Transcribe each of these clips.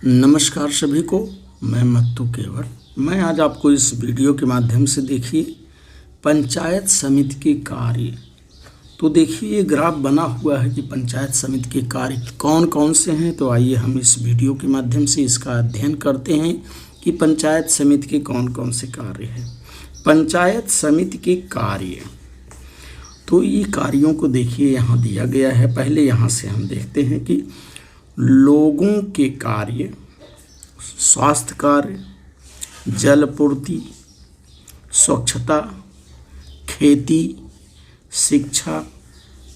नमस्कार सभी को। मैं मत्तू केवट। मैं आज आपको इस वीडियो के माध्यम से देखिए पंचायत समिति के कार्य। तो देखिए ये ग्राफ बना हुआ है कि पंचायत समिति के कार्य कौन कौन से हैं। तो आइए हम इस वीडियो के माध्यम से इसका अध्ययन करते हैं कि पंचायत समिति के कौन कौन से कार्य हैं। पंचायत समिति के कार्य, तो ये कार्यों को देखिए यहाँ दिया गया है। पहले यहाँ से हम देखते हैं कि लोगों के कार्य, स्वास्थ्य कार्य, जल आपूर्ति, स्वच्छता, खेती, शिक्षा,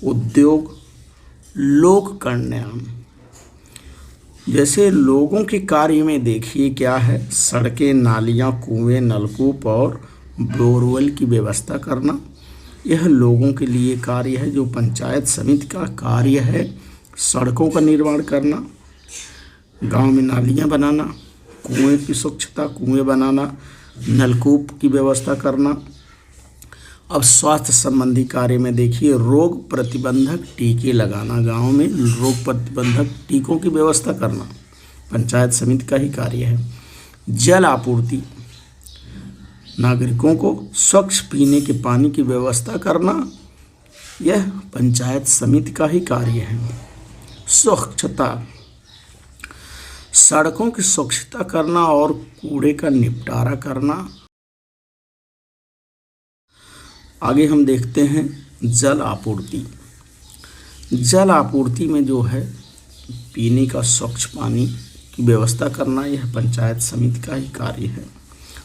उद्योग, लोक कल्याण। जैसे लोगों के कार्य में देखिए क्या है, सड़कें, नालियाँ, कुएं, नलकूप और बोरवेल की व्यवस्था करना। यह लोगों के लिए कार्य है जो पंचायत समिति का कार्य है। सड़कों का निर्माण करना, गांव में नालियां बनाना, कुएं की स्वच्छता, कुएं बनाना, नलकूप की व्यवस्था करना। अब स्वास्थ्य संबंधी कार्य में देखिए रोग प्रतिबंधक टीके लगाना, गांव में रोग प्रतिबंधक टीकों की व्यवस्था करना पंचायत समिति का ही कार्य है। जल आपूर्ति, नागरिकों को स्वच्छ पीने के पानी की व्यवस्था करना, यह पंचायत समिति का ही कार्य है। स्वच्छता, सड़कों की स्वच्छता करना और कूड़े का निपटारा करना। आगे हम देखते हैं जल आपूर्ति। जल आपूर्ति में जो है पीने का स्वच्छ पानी की व्यवस्था करना, यह पंचायत समिति का ही कार्य है।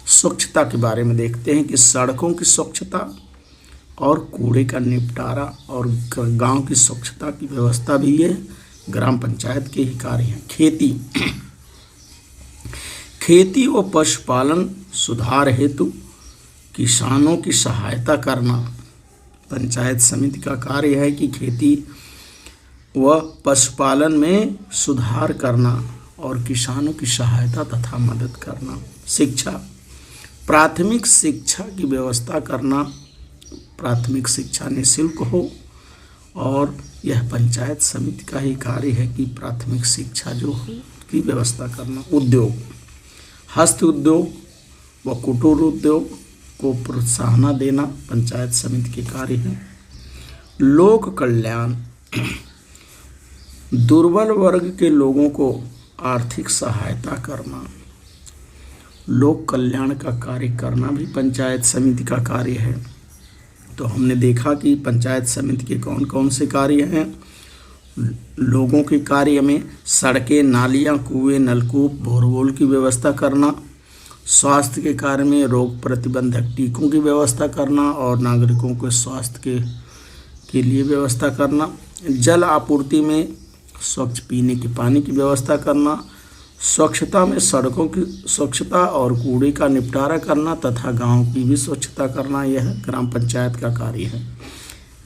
स्वच्छता के बारे में देखते हैं कि सड़कों की स्वच्छता और कूड़े का निपटारा और गांव की स्वच्छता की व्यवस्था भी ये ग्राम पंचायत के ही कार्य हैं। खेती व पशुपालन सुधार हेतु किसानों की सहायता करना पंचायत समिति का कार्य है कि खेती व पशुपालन में सुधार करना और किसानों की सहायता तथा मदद करना। शिक्षा, प्राथमिक शिक्षा की व्यवस्था करना, प्राथमिक शिक्षा निःशुल्क हो और यह पंचायत समिति का ही कार्य है कि प्राथमिक शिक्षा जो हो की व्यवस्था करना। उद्योग, हस्त उद्योग व कुटीर उद्योग को प्रोत्साहन देना पंचायत समिति के कार्य है। लोक कल्याण, दुर्बल वर्ग के लोगों को आर्थिक सहायता करना, लोक कल्याण का कार्य करना भी पंचायत समिति का कार्य है। तो हमने देखा कि पंचायत समिति के कौन कौन से कार्य हैं। लोगों के कार्य में सड़कें, नालियाँ, कुएं, नलकूप, बोरवेल की व्यवस्था करना। स्वास्थ्य के कार्य में रोग प्रतिबंधक टीकों की व्यवस्था करना और नागरिकों को स्वास्थ्य के लिए व्यवस्था करना। जल आपूर्ति में स्वच्छ पीने के पानी की व्यवस्था करना। स्वच्छता में सड़कों की स्वच्छता और कूड़े का निपटारा करना तथा गांव की भी स्वच्छता करना, यह ग्राम पंचायत का कार्य है।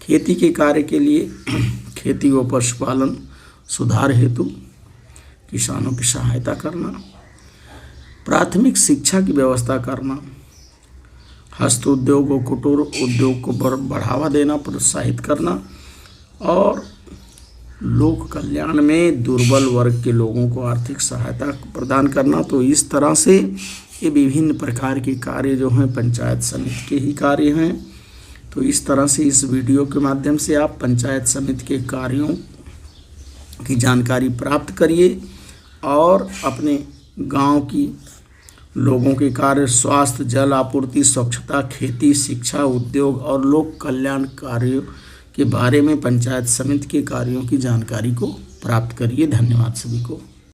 खेती के कार्य के लिए खेती व पशुपालन सुधार हेतु किसानों की सहायता करना। प्राथमिक शिक्षा की व्यवस्था करना, हस्त उद्योग व कुटीर उद्योग को बढ़ावा देना, प्रोत्साहित करना और लोक कल्याण में दुर्बल वर्ग के लोगों को आर्थिक सहायता प्रदान करना। तो इस तरह से ये विभिन्न प्रकार के कार्य जो हैं पंचायत समिति के ही कार्य हैं। तो इस तरह से इस वीडियो के माध्यम से आप पंचायत समिति के कार्यों की जानकारी प्राप्त करिए और अपने गांव की लोगों के कार्य, स्वास्थ्य, जल आपूर्ति, स्वच्छता, खेती, शिक्षा, उद्योग और लोक कल्याण कार्यों के बारे में पंचायत समिति के कार्यों की जानकारी को प्राप्त करिए। धन्यवाद सभी को।